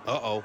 Uh-oh.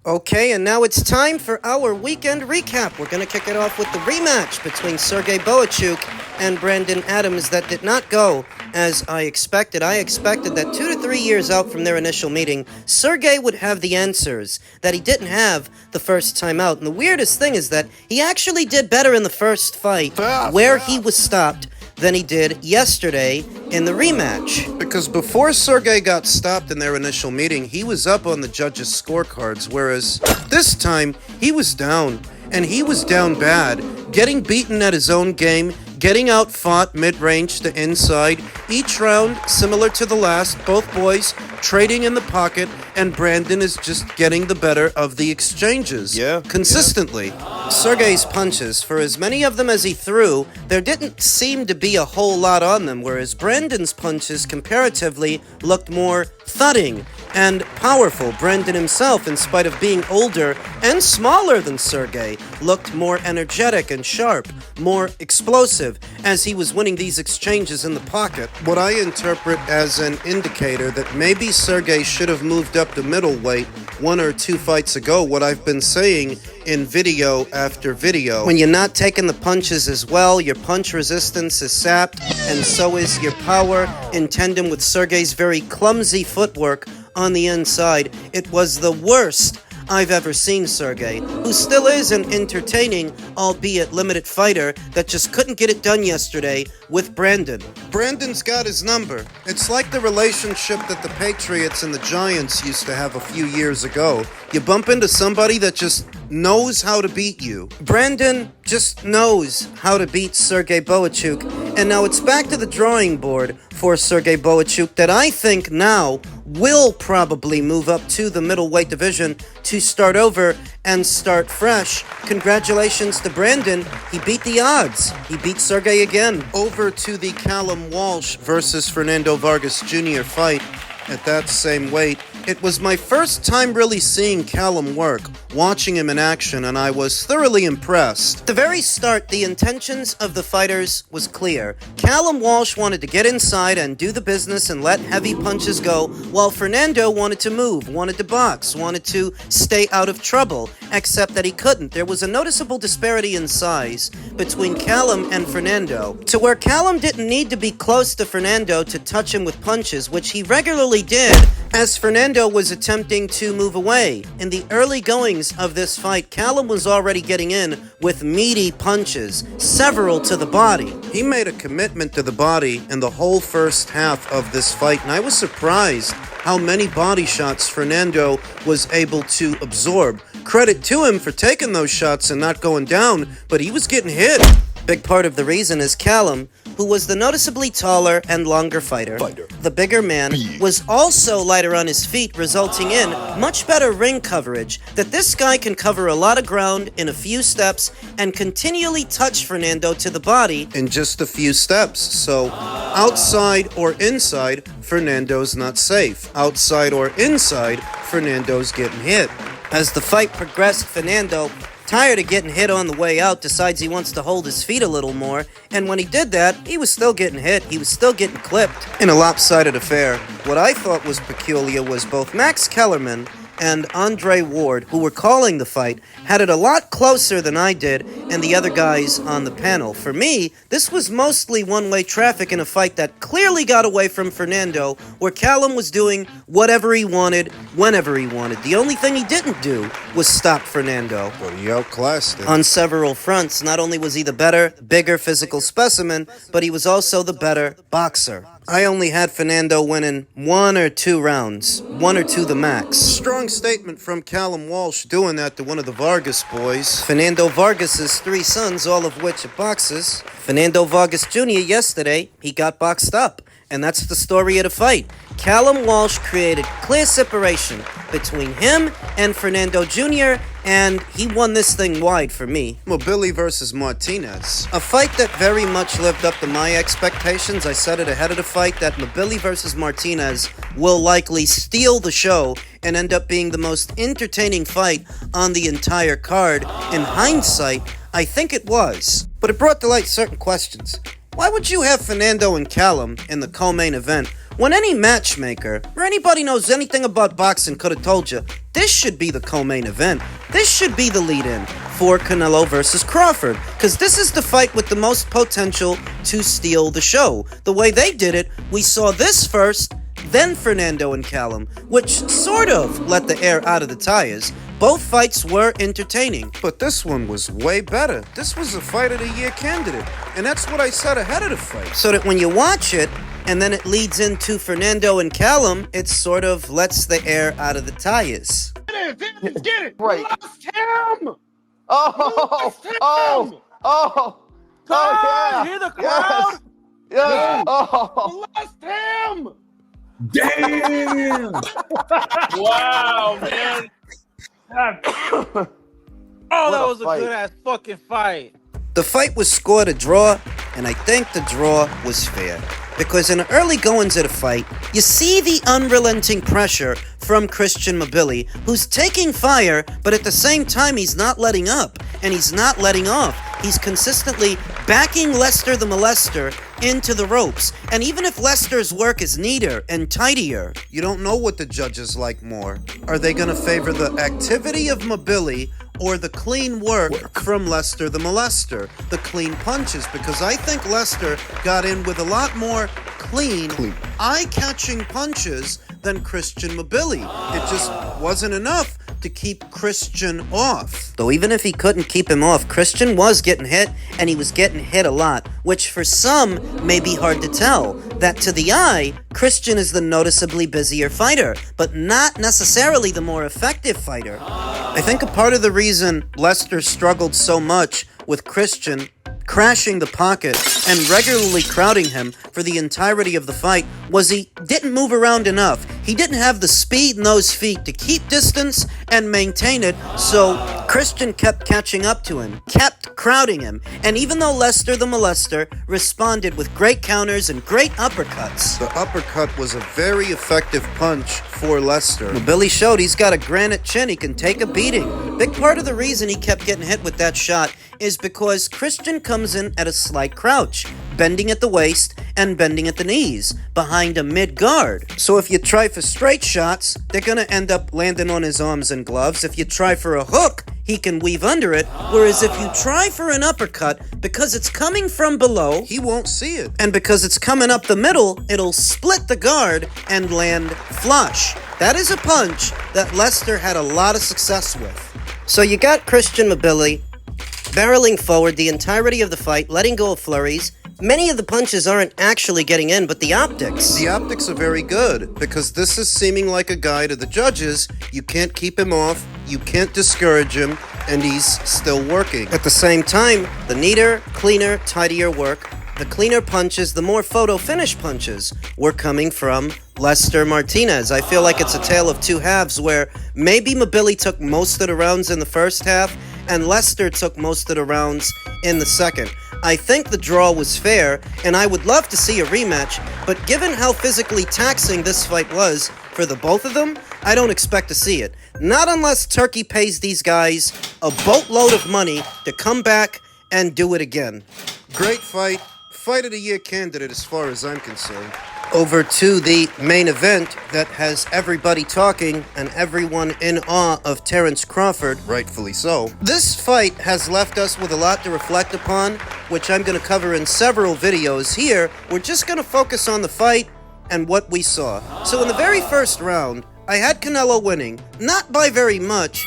Okay, and now it's time for our weekend recap. We're going to kick it off with the rematch between Sergey Boachuk and Brandon Adams that did not go as I expected. I expected that 2 to 3 years out from their initial meeting, Sergey would have the answers that he didn't have the first time out. And the weirdest thing is that he actually did better in the first fight where he was stopped than he did yesterday in the rematch. Because before Sergey got stopped in their initial meeting, he was up on the judges' scorecards, whereas this time, he was down, and he was down bad, getting beaten at his own game, getting outfought mid-range to inside, each round similar to the last, both boys trading in the pocket, and Brandon is just getting the better of the exchanges. Consistently. Sergey's punches, for as many of them as he threw, there didn't seem to be a whole lot on them, whereas Brandon's punches comparatively looked more thudding and powerful. Brandon himself, in spite of being older and smaller than Sergey, looked more energetic and sharp, more explosive as he was winning these exchanges in the pocket. What I interpret as an indicator that maybe Sergey should have moved up to middleweight 1 or 2 fights ago, what I've been saying in video after video. When you're not taking the punches as well, your punch resistance is sapped, and so is your power, in tandem with Sergey's very clumsy footwork on the inside. It was the worst I've ever seen Sergey, who still is an entertaining, albeit limited fighter, that just couldn't get it done yesterday with Brandon. Brandon's got his number. It's like the relationship that the Patriots and the Giants used to have a few years ago. You bump into somebody that just knows how to beat you. Brandon just knows how to beat Sergey Boachuk, and now it's back to the drawing board for Sergey Boachuk that I think now will probably move up to the middleweight division to start over and start fresh. Congratulations to Brandon. He beat the odds. He beat Sergey again. Over to the Callum Walsh versus Fernando Vargas Jr. fight at that same weight. It was my first time really seeing Callum work, watching him in action, and I was thoroughly impressed. At the very start, the intentions of the fighters was clear. Callum Walsh wanted to get inside and do the business and let heavy punches go, while Fernando wanted to move, wanted to box, wanted to stay out of trouble, except that he couldn't. There was a noticeable disparity in size between Callum and Fernando, to where Callum didn't need to be close to Fernando to touch him with punches, which he regularly did, as Fernando was attempting to move away. In the early goings of this fight, Callum was already getting in with meaty punches, several to the body. He made a commitment to the body in the whole first half of this fight, and I was surprised how many body shots Fernando was able to absorb. Credit to him for taking those shots and not going down, but he was getting hit. Big part of the reason is Callum, who was the noticeably taller and longer fighter. The bigger man was also lighter on his feet, resulting in much better ring coverage, that this guy can cover a lot of ground in a few steps and continually touch Fernando to the body in just a few steps. So outside or inside, Fernando's not safe. Outside or inside, Fernando's getting hit. As the fight progressed, Fernando, tired of getting hit on the way out, decides he wants to hold his feet a little more, and when he did that, he was still getting hit, he was still getting clipped in a lopsided affair. What I thought was peculiar was both Max Kellerman and Andre Ward, who were calling the fight, had it a lot closer than I did and the other guys on the panel. For me, this was mostly one-way traffic in a fight that clearly got away from Fernando, where Callum was doing whatever he wanted, whenever he wanted. The only thing he didn't do was stop Fernando. But he outclassed him. On several fronts, not only was he the better, bigger physical specimen, but he was also the better boxer. I only had Fernando winning 1 or 2 rounds. 1 or 2 the max. Strong statement from Callum Walsh doing that to one of the Vargas boys. Fernando Vargas' 3 sons, all of which are boxers. Fernando Vargas Jr. yesterday, he got boxed up. And that's the story of the fight. Callum Walsh created clear separation between him and Fernando Jr., and he won this thing wide for me. Mabilli versus Martinez. A fight that very much lived up to my expectations. I said it ahead of the fight that Mabilli versus Martinez will likely steal the show and end up being the most entertaining fight on the entire card. In hindsight, I think it was. But it brought to light certain questions. Why would you have Fernando and Callum in the co-main event when any matchmaker or anybody knows anything about boxing could have told you this should be the co-main event? This should be the lead-in for Canelo versus Crawford, because this is the fight with the most potential to steal the show. The way they did it, we saw this first, then Fernando and Callum, which sort of let the air out of the tires. Both fights were entertaining. But this one was way better. This was a Fight of the Year candidate. And that's what I said ahead of the fight. So that when you watch it, and then it leads into Fernando and Callum, it sort of lets the air out of the tires. Get it! Right. Lost him! Oh, yeah. Hear the crowd? Yes. Oh. Lost him! Damn! Wow, man. Oh, that was a good-ass fucking fight. The fight was scored a draw, and I think the draw was fair. Because in the early goings of the fight, you see the unrelenting pressure from Christian Mabilli, who's taking fire, but at the same time he's not letting up, and he's not letting off. He's consistently backing Lester the Molester into the ropes. And even if Lester's work is neater and tidier, you don't know what the judges like more. Are they going to favor the activity of Mabilli or the clean work from Lester the Molester, the clean punches? Because I think Lester got in with a lot more clean. Eye-catching punches than Christian Mabilli. It just wasn't enough to keep Christian off. Though even if he couldn't keep him off, Christian was getting hit, and he was getting hit a lot, which for some may be hard to tell. That to the eye, Christian is the noticeably busier fighter, but not necessarily the more effective fighter. I think a part of the reason Lester struggled so much with Christian crashing the pocket and regularly crowding him for the entirety of the fight was he didn't move around enough. He didn't have the speed in those feet to keep distance and maintain it, so Christian kept catching up to him, kept crowding him, and even though Lester the Molester responded with great counters and great uppercuts. The uppercut was a very effective punch for Lester. Mabilli showed he's got a granite chin, he can take a beating. Big part of the reason he kept getting hit with that shot is because Christian comes in at a slight crouch, bending at the waist and bending at the knees, behind a mid-guard. So if you try for straight shots, they're gonna end up landing on his arms and gloves. If you try for a hook, he can weave under it, whereas if you try for an uppercut, because it's coming from below, he won't see it. And because it's coming up the middle, it'll split the guard and land flush. That is a punch that Lester had a lot of success with. So you got Christian Mabilli barreling forward the entirety of the fight, letting go of flurries. Many of the punches aren't actually getting in, but the optics. The optics are very good, because this is seeming like a guy to the judges. You can't keep him off, you can't discourage him, and he's still working. At the same time, the neater, cleaner, tidier work, the cleaner punches, the more photo finish punches were coming from Lester Martinez. I feel like it's a tale of two halves where maybe Mabilli took most of the rounds in the first half, and Lester took most of the rounds in the second. I think the draw was fair, and I would love to see a rematch, but given how physically taxing this fight was for the both of them, I don't expect to see it. Not unless Turkey pays these guys a boatload of money to come back and do it again. Great fight. Fight of the Year candidate as far as I'm concerned. Over to the main event that has everybody talking and everyone in awe of Terence Crawford. Rightfully so. This fight has left us with a lot to reflect upon, which I'm going to cover in several videos. Here, we're just going to focus on the fight and what we saw. So in the very first round, I had Canelo winning, not by very much,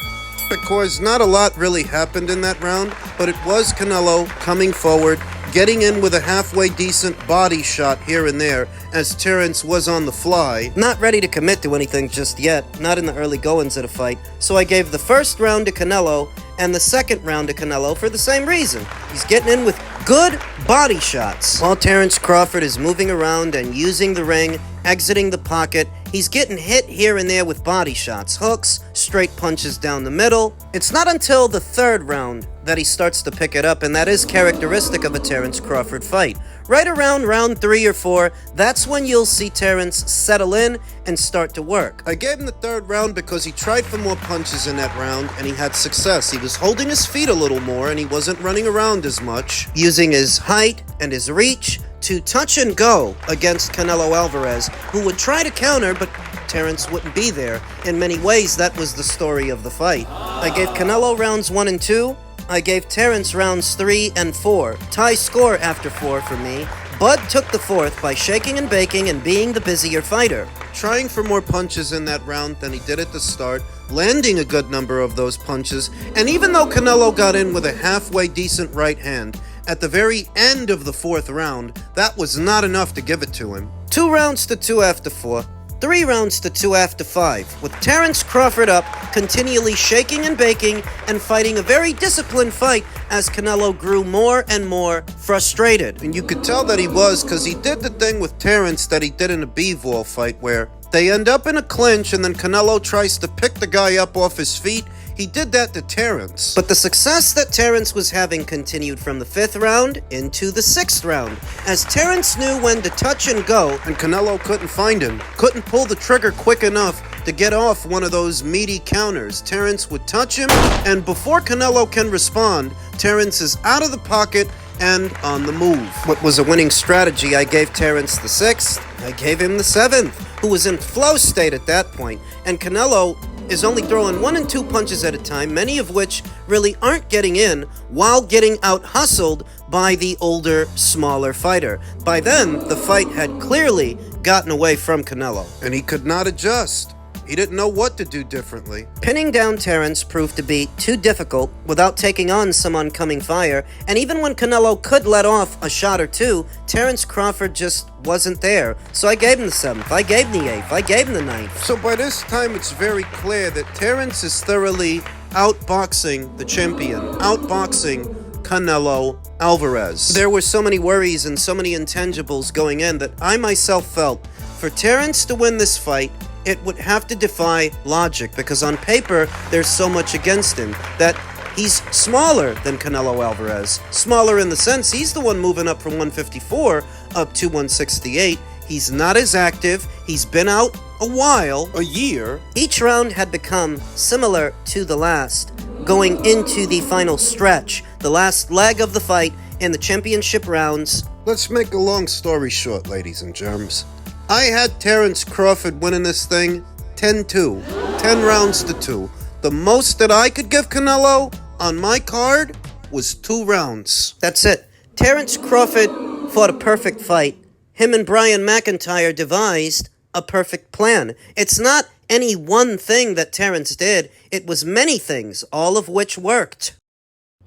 Because not a lot really happened in that round, but it was Canelo coming forward, getting in with a halfway decent body shot here and there, as Terence was on the fly. not ready to commit to anything just yet, not in the early goings of the fight. So I gave the first round to Canelo and the second round to Canelo for the same reason. He's getting in with good body shots. While Terence Crawford is moving around and using the ring, exiting the pocket, he's getting hit here and there with body shots, hooks, straight punches down the middle. It's not until the third round that he starts to pick it up, and that is characteristic of a Terence Crawford fight. Right around round 3 or 4, that's when you'll see Terence settle in and start to work. I gave him the third round because he tried for more punches in that round, and he had success. He was holding his feet a little more, and he wasn't running around as much. Using his height and his reach to touch and go against Canelo Alvarez, who would try to counter, but Terence wouldn't be there. In many ways, that was the story of the fight. I gave Canelo rounds 1 and 2. I gave Terence rounds 3 and 4. Tie score after 4 for me. Bud took the fourth by shaking and baking and being the busier fighter. Trying for more punches in that round than he did at the start, landing a good number of those punches, and even though Canelo got in with a halfway decent right hand, at the very end of the fourth round, that was not enough to give it to him. 2 rounds to 2 after 4. 3 rounds to 2 after 5, with Terence Crawford up, continually shaking and baking and fighting a very disciplined fight as Canelo grew more and more frustrated. And you could tell that he was, because he did the thing with Terence that he did in a Bivol fight where they end up in a clinch and then Canelo tries to pick the guy up off his feet. He did that to Terence. But the success that Terence was having continued from the 5th round into the 6th round, as Terence knew when to touch and go, And Canelo couldn't find him, couldn't pull the trigger quick enough to get off one of those meaty counters. Terence would touch him, and before Canelo can respond, Terence is out of the pocket and on the move. what was a winning strategy. I gave Terence the 6th, I gave him the 7th, who was in flow state at that point, and Canelo is only throwing 1 and 2 punches at a time, many of which really aren't getting in, while getting out-hustled by the older, smaller fighter. By then, the fight had clearly gotten away from Canelo. And he could not adjust. He didn't know what to do differently. Pinning down Terence proved to be too difficult without taking on some oncoming fire, and even when Canelo could let off a shot or two, Terence Crawford just wasn't there. So I gave him the 7th, I gave him the 8th, I gave him the 9th. So by this time, it's very clear that Terence is thoroughly outboxing the champion, outboxing Canelo Alvarez. There were so many worries and so many intangibles going in that I myself felt for Terence to win this fight, it would have to defy logic, because on paper, there's so much against him that he's smaller than Canelo Alvarez. Smaller in the sense he's the one moving up from 154 up to 168. He's not as active. He's been out a while, a year. Each round had become similar to the last, going into the final stretch, the last leg of the fight in the championship rounds. Let's make a long story short, ladies and germs. I had Terence Crawford winning this thing 10-2. 10 rounds to 2. The most that I could give Canelo on my card was 2 rounds. That's it. Terence Crawford fought a perfect fight. Him and Brian McIntyre devised a perfect plan. It's not any one thing that Terence did. It was many things, all of which worked.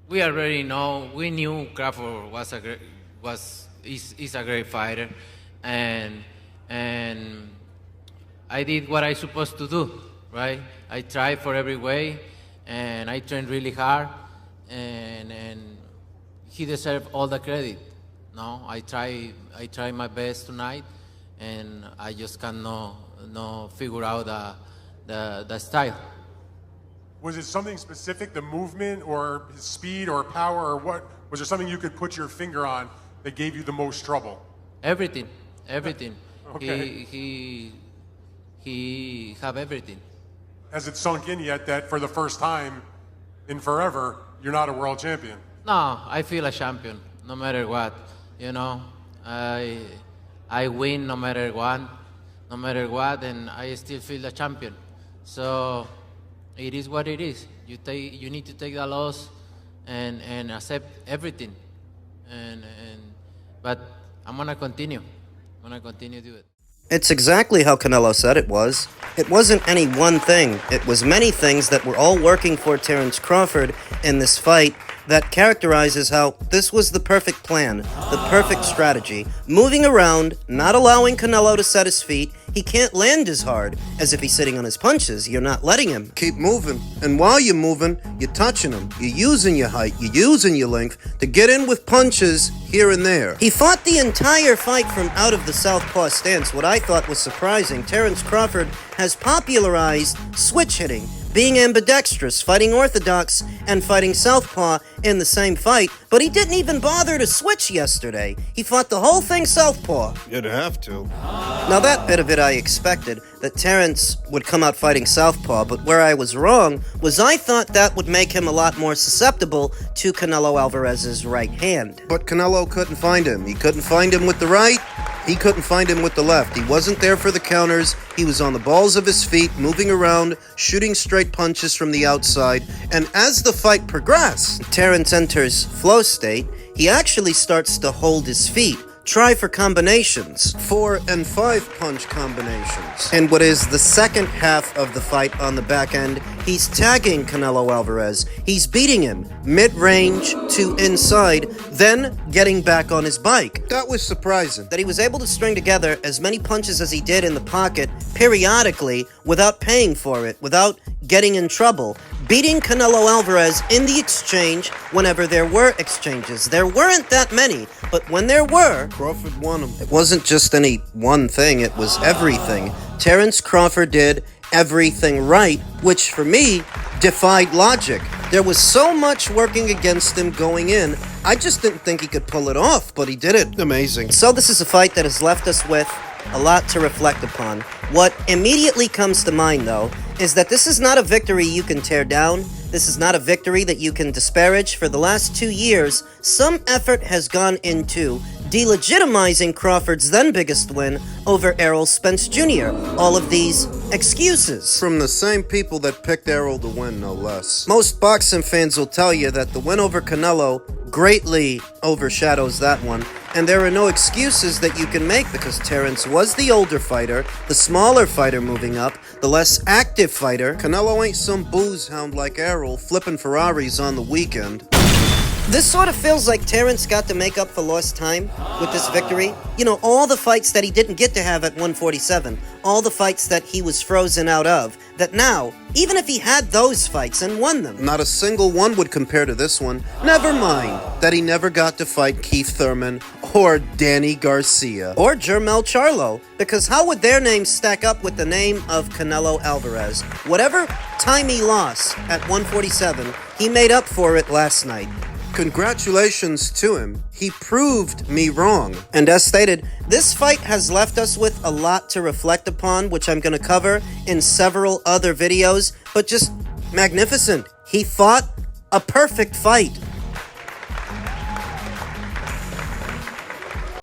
We already know. We knew Crawford is a great fighter, and I did what I supposed to do, right? I tried for every way, and I trained really hard, and he deserved all the credit. No, I try my best tonight, and I just cannot figure out the style. Was it something specific, the movement or his speed or power, or what? Was there something you could put your finger on that gave you the most trouble? Everything. Okay. He have everything. Has it sunk in yet that for the first time in forever, you're not a world champion? No, I feel a champion, no matter what. You know, I win no matter what, and I still feel the champion. So it is what it is. You need to take the loss and accept everything. But I'm gonna continue. I'm gonna continue to do it. It's exactly how Canelo said it was. It wasn't any one thing. It was many things that were all working for Terence Crawford in this fight that characterizes how this was the perfect plan, the perfect strategy. Moving around, not allowing Canelo to set his feet. He can't land as hard as if he's sitting on his punches. You're not letting him. Keep moving. And while you're moving, you're touching him. You're using your height. You're using your length to get in with punches here and there. He fought the entire fight from out of the southpaw stance. What I thought was surprising, Terence Crawford has popularized switch hitting, being ambidextrous, fighting orthodox, and fighting southpaw in the same fight, but he didn't even bother to switch yesterday. He fought the whole thing southpaw. You'd have to. Now that bit of it I expected, that Terence would come out fighting southpaw, but where I was wrong was I thought that would make him a lot more susceptible to Canelo Alvarez's right hand. But Canelo couldn't find him. He couldn't find him with the right. He couldn't find him with the left. He wasn't there for the counters. He was on the balls of his feet, moving around, shooting straight punches from the outside. And as the fight progressed, Terence enters flow state. He actually starts to hold his feet. Try for combinations. 4 and 5 punch combinations. In what is the second half of the fight on the back end, he's tagging Canelo Alvarez. He's beating him mid-range to inside, then getting back on his bike. That was surprising. That he was able to string together as many punches as he did in the pocket periodically without paying for it, without getting in trouble. Beating Canelo Alvarez in the exchange whenever there were exchanges. There weren't that many, but when there were, Crawford won him. it wasn't just any one thing, it was everything. Terence Crawford did everything right, which for me defied logic. There was so much working against him going in, I just didn't think he could pull it off, but he did it. Amazing. So this is a fight that has left us with a lot to reflect upon. What immediately comes to mind, though, is that this is not a victory you can tear down. This is not a victory that you can disparage. For the last 2 years, some effort has gone into delegitimizing Crawford's then biggest win over Errol Spence Jr. All of these excuses. From the same people that picked Errol to win, no less. Most boxing fans will tell you that the win over Canelo greatly overshadows that one, and there are no excuses that you can make because Terence was the older fighter, the smaller fighter moving up, the less active fighter. Canelo ain't some booze hound like Errol flipping Ferraris on the weekend. This sort of feels like Terence got to make up for lost time with this victory. You know, all the fights that he didn't get to have at 147, all the fights that he was frozen out of, that now, even if he had those fights and won them, Not a single one would compare to this one. Never mind that he never got to fight Keith Thurman or Danny Garcia. or Jermel Charlo, because how would their names stack up with the name of Canelo Alvarez? Whatever time he lost at 147, he made up for it last night. Congratulations to him. He proved me wrong. And as stated, this fight has left us with a lot to reflect upon, which I'm going to cover in several other videos, but just magnificent. He fought a perfect fight.